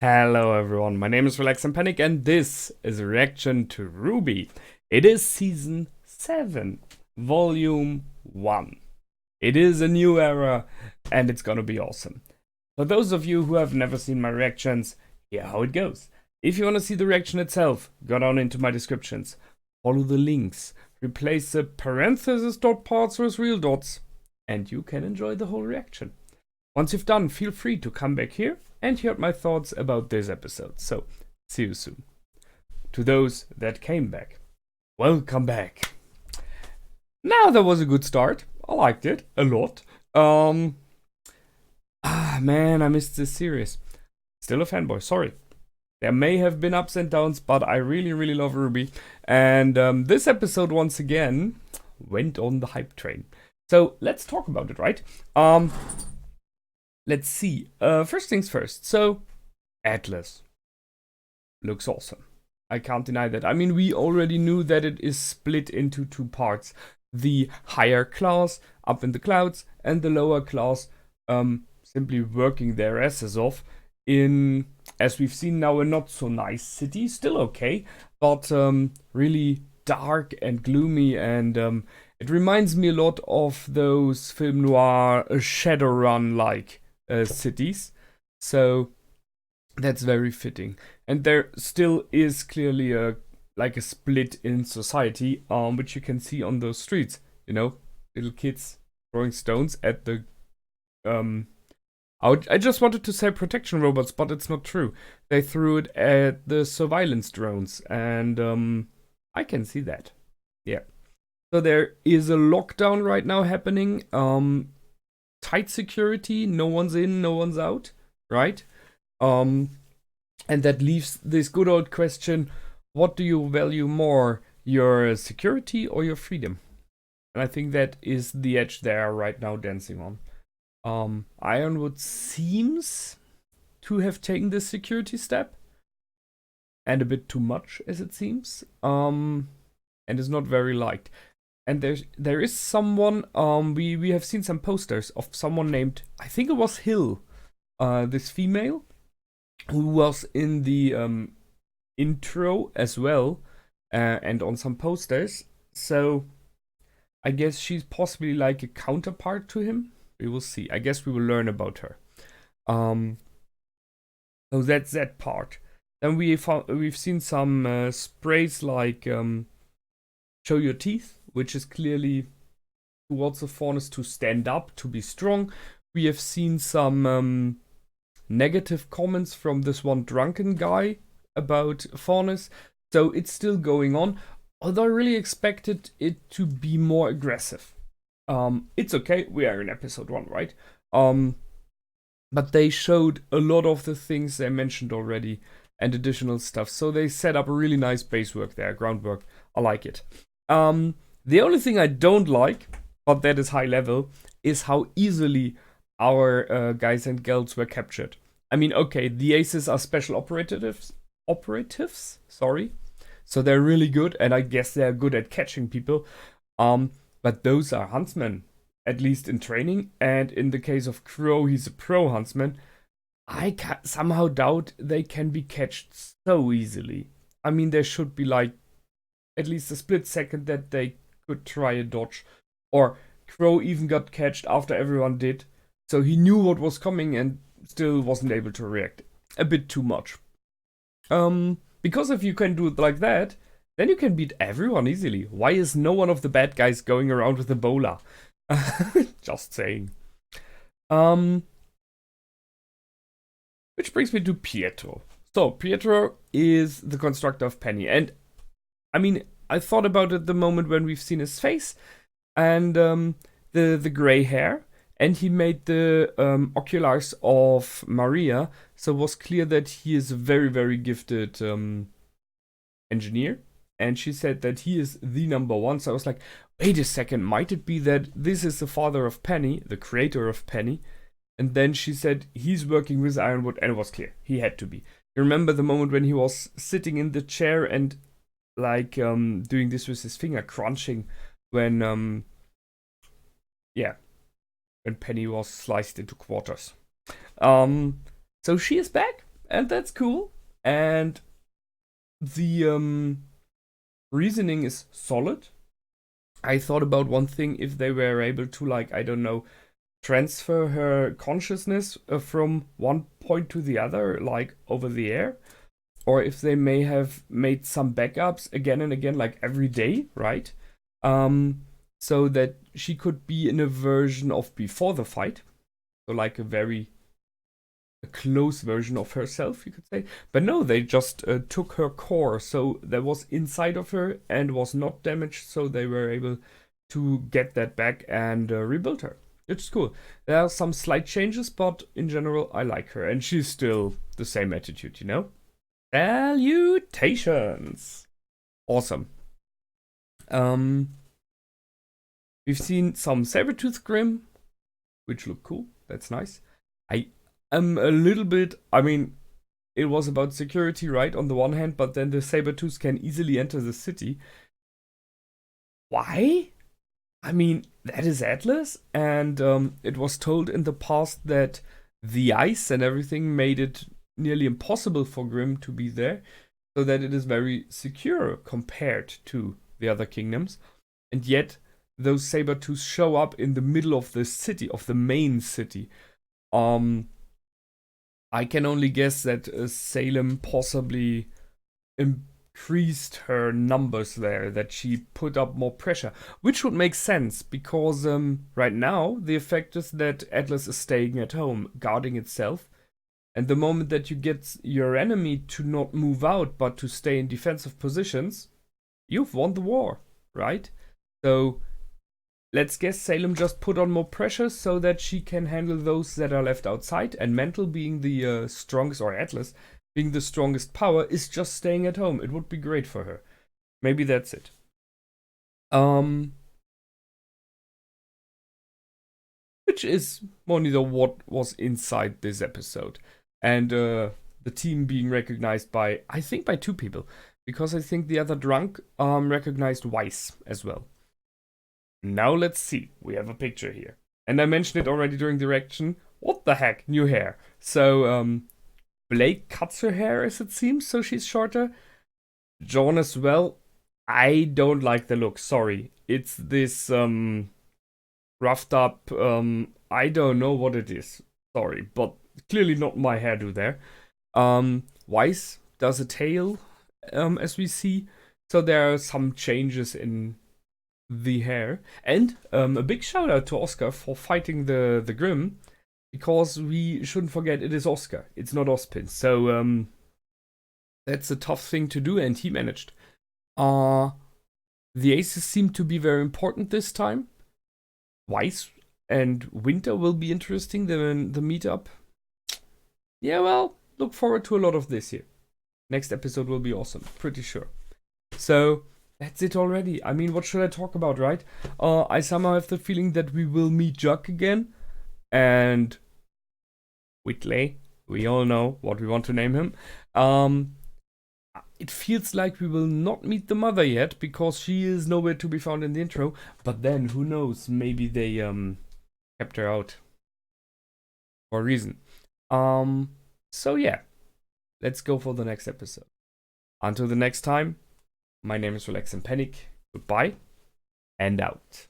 Hello everyone, my name is Relax and Panic and this is a reaction to RWBY. It is season 7, volume 1. It is a new era and it's gonna be awesome. For those of you who have never seen my reactions, here how it goes. If you wanna see the reaction itself, go down into my descriptions. Follow the links, replace the parentheses dot parts with real dots, and you can enjoy the whole reaction. Once you've done, feel free to come back here and hear my thoughts about this episode. So, see you soon. To those that came back, welcome back. Now that was a good start. I liked it a lot. Man, I missed this series. Still a fanboy, sorry. There may have been ups and downs, but I really love RWBY. And this episode, once again, went on the hype train. So, let's talk about it, right? Let's see. First things first. So, Atlas looks awesome. I can't deny that. I mean, we already knew that it is split into two parts. The higher class up in the clouds and the lower class simply working their asses off in, as we've seen now, a not so nice city. Still okay, but really dark and gloomy, and it reminds me a lot of those film noir Shadowrun like cities, so that's very fitting. And there still is clearly a split in society, which you can see on those streets. You know, little kids throwing stones at the I just wanted to say protection robots, but it's not true. They threw it at the surveillance drones, and I can see that. Yeah. So there is a lockdown right now happening. Tight security, no one's in, no one's out, right? And that leaves this good old question: what do you value more, your security or your freedom? And I think that is the edge they are right now dancing on. Ironwood seems to have taken this security step, and a bit too much, as it seems, and is not very liked. And there is someone, we have seen some posters of someone named, I think it was Hill, this female, who was in the intro as well, and on some posters. So I guess she's possibly like a counterpart to him. We will see. I guess we will learn about her. So that's that part. Then we've seen some sprays like show your teeth, which is clearly towards the fairness to stand up, to be strong. We have seen some negative comments from this one drunken guy about fairness. So it's still going on. Although I really expected it to be more aggressive. It's okay, we are in episode 1, right? But they showed a lot of the things they mentioned already and additional stuff. So they set up a really nice base work there, groundwork. I like it. The only thing I don't like, but that is high level, is how easily our guys and girls were captured. I mean, okay, the aces are special operatives, sorry. So they're really good, and I guess they're good at catching people. But those are huntsmen, at least in training. And in the case of Crow, he's a pro huntsman. I somehow doubt they can be catched so easily. I mean, there should be like at least a split second that they could try a dodge. Or Crow even got catched after everyone did. So he knew what was coming and still wasn't able to react. A bit too much. Because if you can do it like that, then you can beat everyone easily. Why is no one of the bad guys going around with Ebola? Just saying. Which brings me to Pietro. So, Pietro is the constructor of Penny. And, I mean, I thought about it the moment when we've seen his face. And the grey hair. And he made the oculars of Maria. So it was clear that he is a very gifted engineer. And she said that he is the number one. So I was like, wait a second, might it be that this is the father of Penny, the creator of Penny? And then she said he's working with Ironwood, and it was clear. He had to be. You remember the moment when he was sitting in the chair and like doing this with his finger, crunching when when Penny was sliced into quarters. So she is back. and that's cool. And the reasoning is solid. I thought about one thing, if they were able to, like, I don't know, transfer her consciousness from one point to the other, like over the air, or if they may have made some backups again and again, like every day, right? So that she could be in a version of before the fight, so like a close version of herself, you could say. But no, they just took her core, so that was inside of her and was not damaged, so they were able to get that back and rebuild her. It's cool. There are some slight changes, but in general, I like her, and she's still the same attitude, you know? Salutations! Awesome. We've seen some Sabertooth Grim, which look cool. That's nice. I am a little bit, I mean, it was about security, right, on the one hand, but then the Sabertooths can easily enter the city. Why? I mean, that is Atlas, and it was told in the past that the ice and everything made it nearly impossible for Grimm to be there, so that it is very secure compared to the other kingdoms. And yet, those Sabertooths show up in the middle of the city, of the main city. I can only guess that Salem possibly increased her numbers there, that she put up more pressure, which would make sense, because right now the effect is that Atlas is staying at home, guarding itself, and the moment that you get your enemy to not move out but to stay in defensive positions, you've won the war, right? So let's guess Salem just put on more pressure so that she can handle those that are left outside, and Mental, being the strongest, or Atlas being the strongest power, is just staying at home. It would be great for her. Maybe that's it. Which is more neither what was inside this episode. And the team being recognized by, I think, by two people. Because I think the other drunk recognized Weiss as well. Now let's see. We have a picture here. And I mentioned it already during the reaction. What the heck? New hair. So, Blake cuts her hair, as it seems, so she's shorter. John as well. I don't like the look, sorry. It's this, roughed up, I don't know what it is. Sorry, but clearly not my hairdo there. Weiss does a tail, as we see. So there are some changes in the hair. And a big shout out to Oscar for fighting the Grimm, because we shouldn't forget it is Oscar, it's not Ospin. So that's a tough thing to do, and he managed. The aces seem to be very important this time. Weiss and Winter will be interesting, the meetup. Yeah, well, look forward to a lot of this here. Next episode will be awesome, pretty sure. So that's it already. I mean, what should I talk about, right? I somehow have the feeling that we will meet Juck again. And Whitley, we all know what we want to name him. It feels like we will not meet the mother yet, because she is nowhere to be found in the intro. But then, who knows? Maybe they kept her out for a reason. So yeah, let's go for the next episode. Until the next time, my name is Relax and Panic. Goodbye and out.